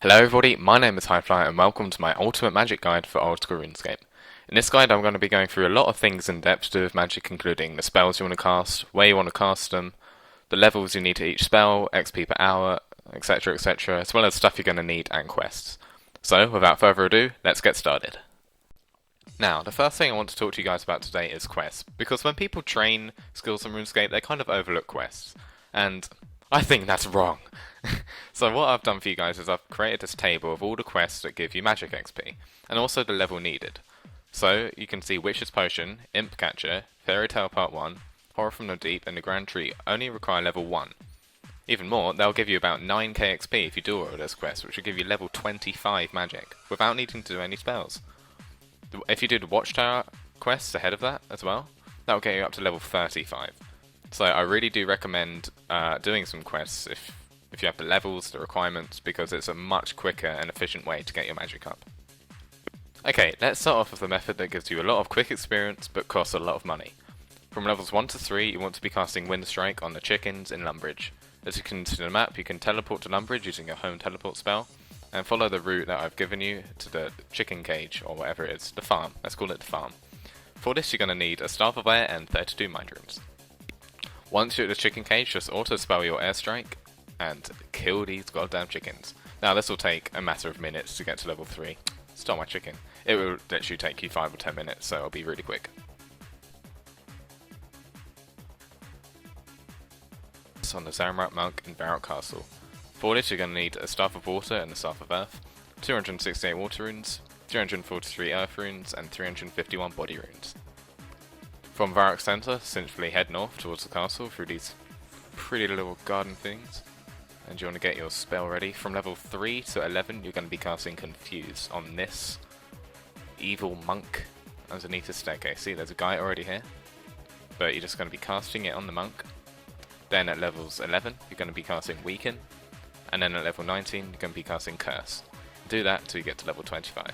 Hello everybody, my name is Highflyer and welcome to my Ultimate Magic Guide for Old School RuneScape. In this guide I'm going to be going through a lot of things in depth to do with magic, including the spells you want to cast, where you want to cast them, the levels you need to each spell, XP per hour, etc, etc, as well as stuff you're going to need and quests. So without further ado, let's get started. Now, the first thing I want to talk to you guys about today is quests, because when people train skills in RuneScape they kind of overlook quests, and I think that's wrong. So what I've done for you guys is I've created this table of all the quests that give you magic XP, and also the level needed. So you can see Witch's Potion, Imp Catcher, Fairy Tale Part 1, Horror from the Deep, and the Grand Tree only require level 1. Even more, they'll give you about 9k XP if you do all of those quests, which will give you level 25 magic, without needing to do any spells. If you did Watchtower quests ahead of that as well, that will get you up to level 35. So I really do recommend doing some quests if you have the levels, the requirements, because it's a much quicker and efficient way to get your magic up. Okay, let's start off with the method that gives you a lot of quick experience but costs a lot of money. From levels 1 to 3 you want to be casting Windstrike on the chickens in Lumbridge. As you can see on the map, you can teleport to Lumbridge using your home teleport spell, and follow the route that I've given you to the chicken cage, or whatever it is, the farm, let's call it the farm. For this you're going to need a Staff of Air and 32 Mind Runes. Once you're at the chicken cage, just auto spell your Airstrike and kill these goddamn chickens. Now this will take a matter of minutes to get to level 3. Stole my chicken. It will literally take you 5 or 10 minutes, so it'll be really quick. On the Zamorak Monk in Varrock Castle. For this you're going to need a Staff of Water and a Staff of Earth, 268 Water Runes, 343 Earth Runes, and 351 Body Runes. From Varrock Centre, simply head north towards the castle through these pretty little garden things, and you want to get your spell ready. From level 3 to 11 you're going to be casting Confuse on this evil monk underneath the staircase. See, there's a guy already here, but you're just going to be casting it on the monk. Then at levels 11 you're going to be casting Weaken, and then at level 19 you're going to be casting Curse. Do that until you get to level 25.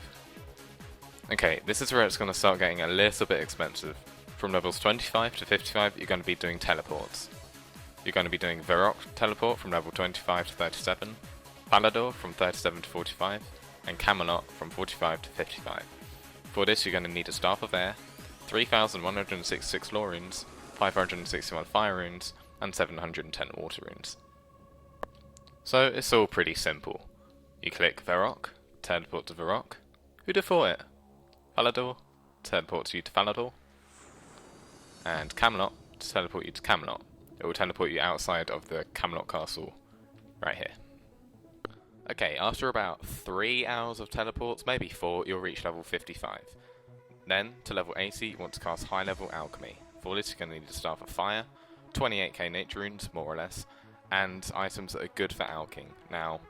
Okay, this is where it's going to start getting a little bit expensive. From levels 25 to 55 you're going to be doing teleports. You're going to be doing Varrock Teleport from level 25 to 37, Palador from 37 to 45, and Camelot from 45 to 55. For this you're going to need a Staff of Air, 3,166 Lore Runes, 561 Fire Runes, and 710 Water Runes. So it's all pretty simple. You click Varrock, teleport to Varrock. Who'd have thought it? Palador, teleports you to Palador. And Camelot, to teleport you to Camelot. It will teleport you outside of the Camelot Castle, right here. Okay, after about 3 hours of teleports, maybe 4, you'll reach level 55. Then, to level 80, you want to cast High Level Alchemy. For this, you're going to need a Staff of Fire, 28k Nature Runes, more or less, and items that are good for alching. Now,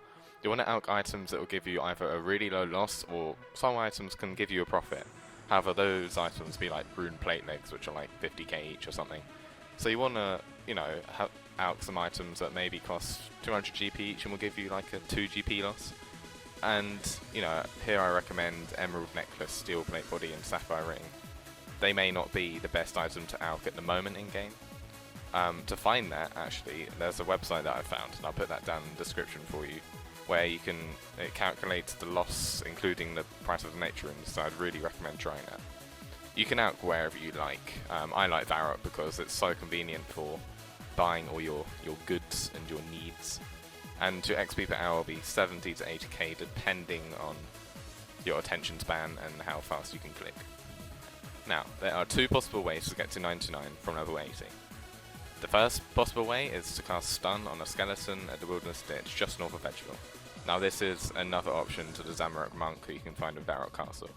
you want to alch items that will give you either a really low loss, or some items can give you a profit. However, those items be like Rune Plate Legs, which are like 50k each or something. So you want to, alch some items that maybe cost 200 GP each and will give you like a 2 GP loss. And, here I recommend Emerald Necklace, Steel Plate Body, and Sapphire Ring. They may not be the best item to alch at the moment in game. To find that, actually, there's a website that I found, and I'll put that down in the description for you, where it calculates the loss, including the price of the Nature Runes, so I'd really recommend trying that. You can alch wherever you like. I like Varrock because it's so convenient for buying all your goods and your needs. And your XP per hour will be 70 to 80k depending on your attention span and how fast you can click. Now, there are 2 possible ways to get to 99 from level 80. The first possible way is to cast Stun on a skeleton at the Wilderness Ditch just north of Edgeville. Now this is another option to the Zamorak Monk who you can find in Varrock Castle.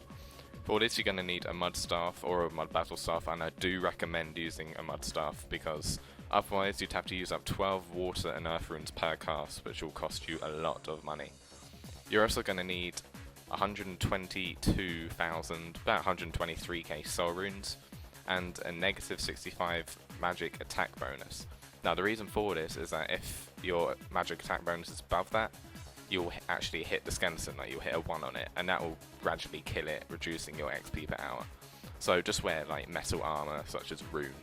For this you're going to need a Mud Staff or a Mud Battle Staff, and I do recommend using a Mud Staff because otherwise you'd have to use up 12 Water and Earth Runes per cast, which will cost you a lot of money. You're also going to need 122,000, about 123k Soul Runes, and a negative 65 magic attack bonus. Now the reason for this is that if your magic attack bonus is above that, you'll actually hit the skeleton, like you'll hit a 1 on it, and that will gradually kill it, reducing your XP per hour. So just wear like metal armor such as Rune.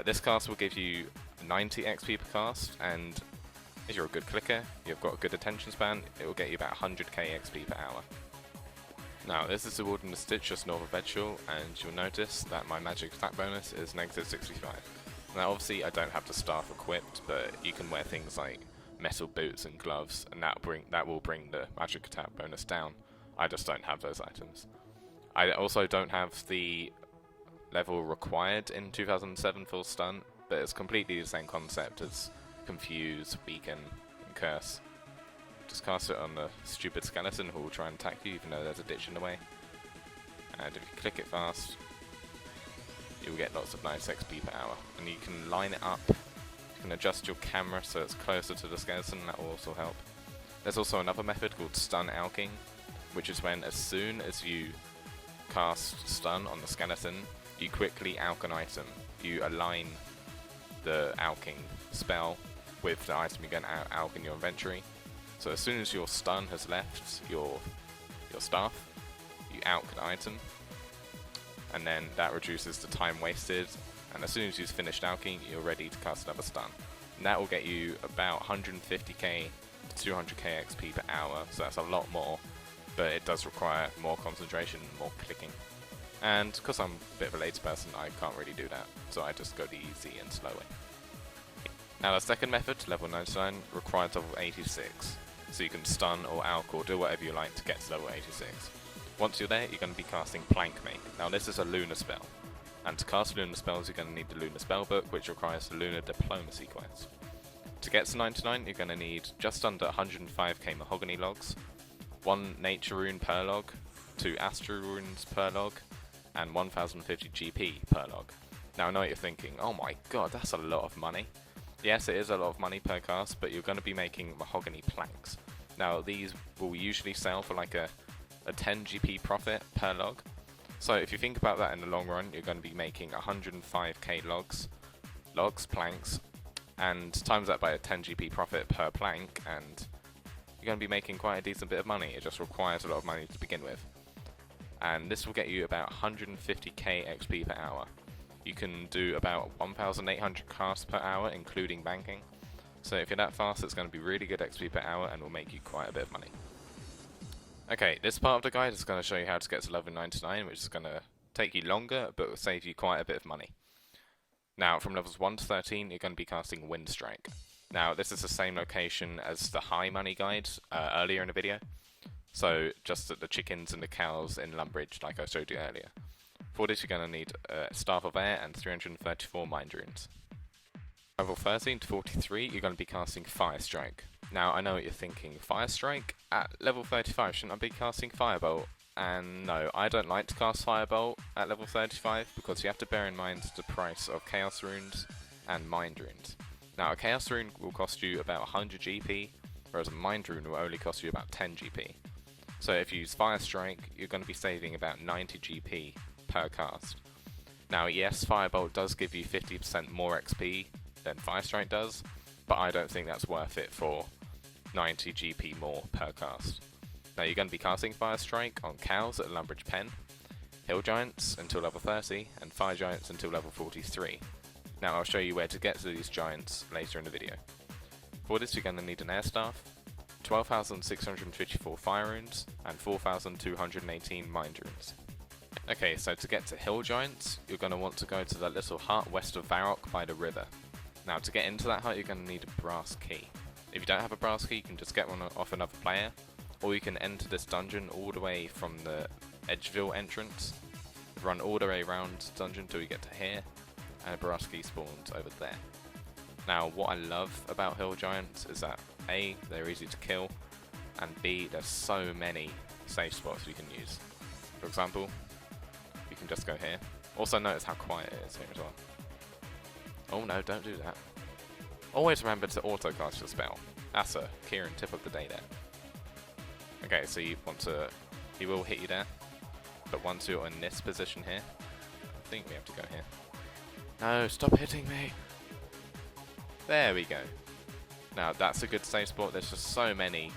This cast will give you 90 XP per cast, and If you're a good clicker, you've got a good attention span, it will get you about 100k XP per hour. Now, this is the Wilderness Stitch just north of Edgeshall, and you'll notice that my magic attack bonus is negative 65. Now, obviously, I don't have the staff equipped, but you can wear things like metal boots and gloves, and that will bring the magic attack bonus down. I just don't have those items. I also don't have the level required in 2007 full stun, but it's completely the same concept as Confuse, Weaken, and Curse. Just cast it on the stupid skeleton who will try and attack you even though there's a ditch in the way. And if you click it fast, you'll get lots of nice XP per hour. And you can line it up, you can adjust your camera so it's closer to the skeleton, that will also help. There's also another method called Stun Alking, which is when as soon as you cast Stun on the skeleton, you quickly alk an item. You align the alking spell with the item you're going to alk in your inventory. So as soon as your stun has left your staff, you alk an item, and then that reduces the time wasted, and as soon as you've finished alking, you're ready to cast another stun. And that will get you about 150k to 200k XP per hour, so that's a lot more, but it does require more concentration and more clicking. And because I'm a bit of a lazy person, I can't really do that, so I just go the easy and slow way. Now the second method, level 99, requires level 86. So you can stun or alk or do whatever you like to get to level 86. Once you're there, you're going to be casting Plank Make. Now this is a lunar spell, and to cast lunar spells you're going to need the lunar spellbook, which requires the lunar diplomacy quest. To get to 99 you're going to need just under 105k mahogany logs, 1 nature rune per log, 2 astral runes per log, and 1050 GP per log. Now I know what you're thinking, oh my god, that's a lot of money. Yes, it is a lot of money per cast, but you're going to be making mahogany planks. Now these will usually sell for like a 10 GP profit per log. So if you think about that in the long run, you're going to be making 105k planks, and times that by a 10 GP profit per plank, and you're going to be making quite a decent bit of money. It just requires a lot of money to begin with. And this will get you about 150k XP per hour. You can do about 1,800 casts per hour, including banking. So if you're that fast, it's going to be really good XP per hour and will make you quite a bit of money. Okay, this part of the guide is going to show you how to get to level 99, which is going to take you longer, but will save you quite a bit of money. Now, from levels 1 to 13, you're going to be casting Wind Strike. Now, this is the same location as the high money guide earlier in the video. So, just at the chickens and the cows in Lumbridge, like I showed you earlier. For this you're going to need Staff of Air and 334 Mind Runes. Level 13 to 43 you're going to be casting Fire Strike. Now I know what you're thinking, Fire Strike? At level 35 shouldn't I be casting Firebolt? And no, I don't like to cast Firebolt at level 35 because you have to bear in mind the price of Chaos Runes and Mind Runes. Now a Chaos Rune will cost you about 100 GP, whereas a Mind Rune will only cost you about 10 GP. So if you use Fire Strike, you're going to be saving about 90 GP per cast. Now yes, Firebolt does give you 50% more XP than Fire Strike does, but I don't think that's worth it for 90 GP more per cast. Now you're going to be casting Fire Strike on cows at Lumbridge Pen, Hill Giants until level 30, and Fire Giants until level 43. Now I'll show you where to get to these giants later in the video. For this you're going to need an Air Staff, 12,654 Fire Runes, and 4,218 Mind Runes. Okay, so to get to Hill Giants, you're going to want to go to the little hut west of Varrock by the river. Now to get into that hut, you're going to need a brass key. If you don't have a brass key, you can just get one off another player, or you can enter this dungeon all the way from the Edgeville entrance, run all the way around the dungeon until you get to here, and a brass key spawns over there. Now what I love about Hill Giants is that A, they're easy to kill, and B, there's so many safe spots you can use. For example, you can just go here. Also notice how quiet it is here as well. Oh no, don't do that. Always remember to auto-cast your spell. That's a Kieran tip of the day there. Okay, so you want to... he will hit you there, but once you're in this position here, I think we have to go here. No, stop hitting me! There we go. Now that's a good safe spot. There's just so many.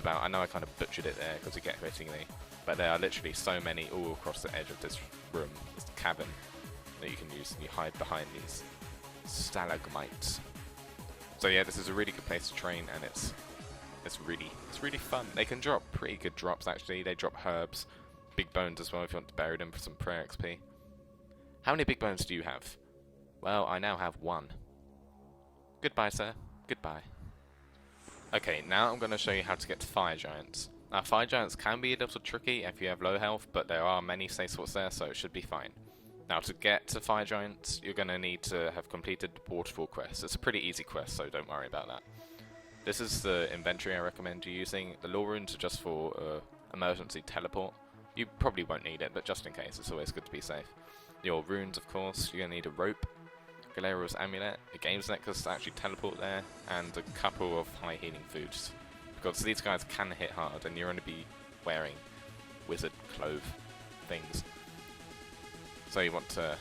I know I kind of butchered it there because you get hitting me, but there are literally so many all across the edge of this room, this cabin, that you can use, and you hide behind these stalagmites. So yeah, this is a really good place to train, and it's really fun. They can drop pretty good drops actually. They drop herbs, big bones as well if you want to bury them for some prayer XP. How many big bones do you have? Well, I now have 1. Goodbye, sir. Goodbye. Okay, now I'm going to show you how to get to fire giants. Now, fire giants can be a little tricky if you have low health, but there are many safe spots there, so it should be fine. Now, to get to fire giants, you're going to need to have completed the waterfall quest. It's a pretty easy quest, so don't worry about that. This is the inventory I recommend you using. The lore runes are just for emergency teleport. You probably won't need it, but just in case, it's always good to be safe. Your runes, of course, you're going to need a rope, Galerial's amulet, a games necklace to actually teleport there, and a couple of high healing foods. Because these guys can hit hard, and you're going to be wearing wizard clove things. So you want to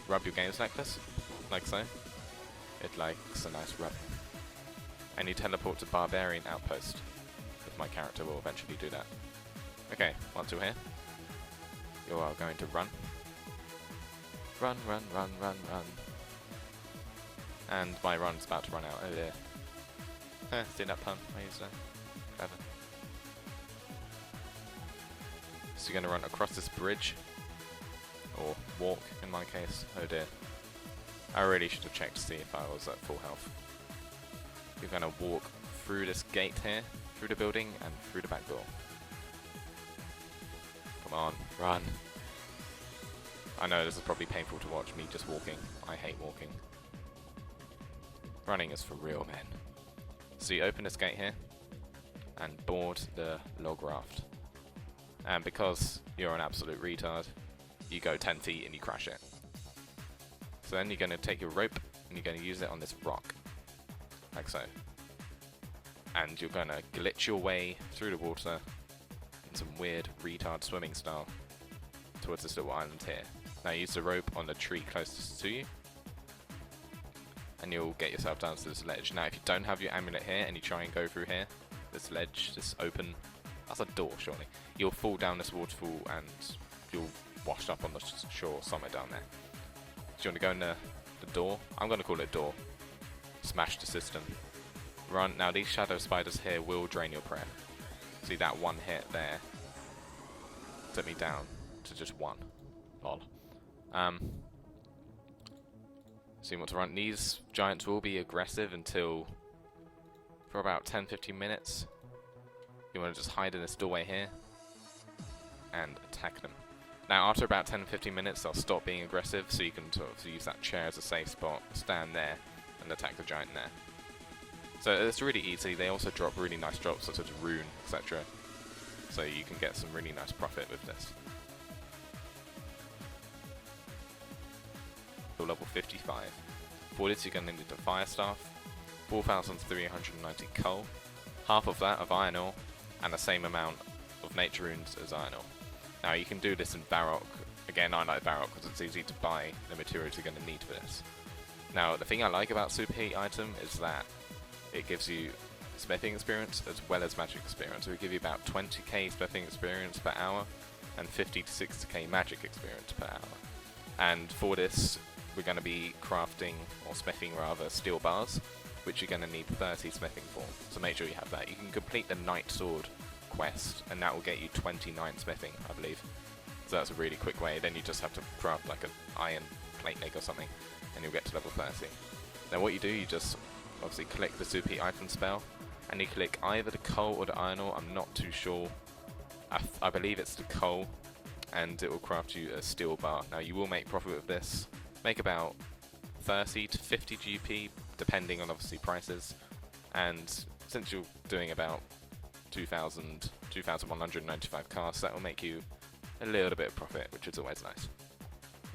rub your games necklace, like so. It likes a nice rub. And you teleport to Barbarian Outpost, because my character will eventually do that. Okay, once you're here, you are going to run. Run, run, run, run, run. And my run's about to run out. Oh dear. See that pun I used there? Clever. So you're going to run across this bridge. Or walk, in my case. Oh dear. I really should have checked to see if I was at full health. You're going to walk through this gate here, through the building, and through the back door. Come on, run. I know this is probably painful to watch me just walking. I hate walking. Running is for real, man. So you open this gate here, and board the log raft. And because you're an absolute retard, you go 10 feet and you crash it. So then you're going to take your rope, and you're going to use it on this rock. Like so. And you're going to glitch your way through the water in some weird retard swimming style towards this little island here. Now use the rope on the tree closest to you, and you'll get yourself down to this ledge. Now if you don't have your amulet here and you try and go through here, this ledge, this open, that's a door surely, you'll fall down this waterfall and you'll wash up on the shore somewhere down there. So you want to go in the door, I'm going to call it door, smash the system, run. Now these shadow spiders here will drain your prayer. See that one hit there took me down to just 1. Lol. So you want to run. These giants will be aggressive until for about 10-15 minutes. You want to just hide in this doorway here and attack them. Now after about 10-15 minutes they'll stop being aggressive, so you can sort of use that chair as a safe spot, stand there and attack the giant there. So it's really easy. They also drop really nice drops such as rune, etc. So you can get some really nice profit with this. Level 55. For this you're going to need a fire staff, 4,390 coal, half of that of iron ore, and the same amount of nature runes as iron ore. Now you can do this in Varrock. Again, I like Varrock because it's easy to buy the materials you're going to need for this. Now the thing I like about Superheat item is that it gives you smithing experience as well as magic experience. It will give you about 20k smithing experience per hour and 50 to 60k magic experience per hour. And for this we're going to be crafting, or smithing rather, steel bars, which you're going to need 30 smithing for, so make sure you have that. You can complete the Night Sword quest, and that will get you 29 smithing, I believe. So that's a really quick way. Then you just have to craft like an iron plate leg or something, and you'll get to level 30. Then what you do, you just obviously click the Superheat item spell, and you click either the coal or the iron ore, I'm not too sure. I believe it's the coal, and it will craft you a steel bar. Now you will make profit with this. Make about 30 to 50 GP, depending on obviously prices, and since you're doing about 2,195 casts, that will make you a little bit of profit, which is always nice.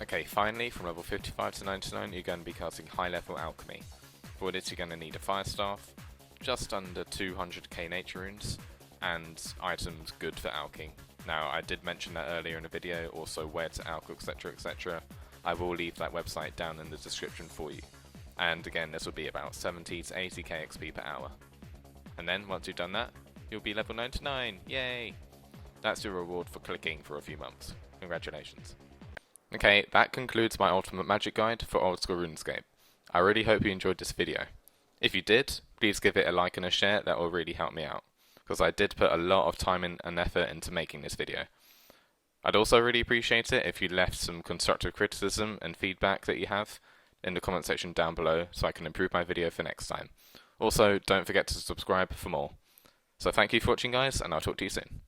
Okay, finally, from level 55 to 99, you're going to be casting high level alchemy. For this, you're going to need a fire staff, just under 200k nature runes, and items good for alching. Now, I did mention that earlier in the video, also where to alch, etc, etc. I will leave that website down in the description for you. And again, this will be about 70 to 80k XP per hour. And then, once you've done that, you'll be level 99, yay! That's your reward for clicking for a few months. Congratulations. Okay, that concludes my Ultimate Magic Guide for Old School RuneScape. I really hope you enjoyed this video. If you did, please give it a like and a share, that will really help me out, because I did put a lot of time and effort into making this video. I'd also really appreciate it if you left some constructive criticism and feedback that you have in the comment section down below so I can improve my video for next time. Also, don't forget to subscribe for more. So thank you for watching guys, and I'll talk to you soon.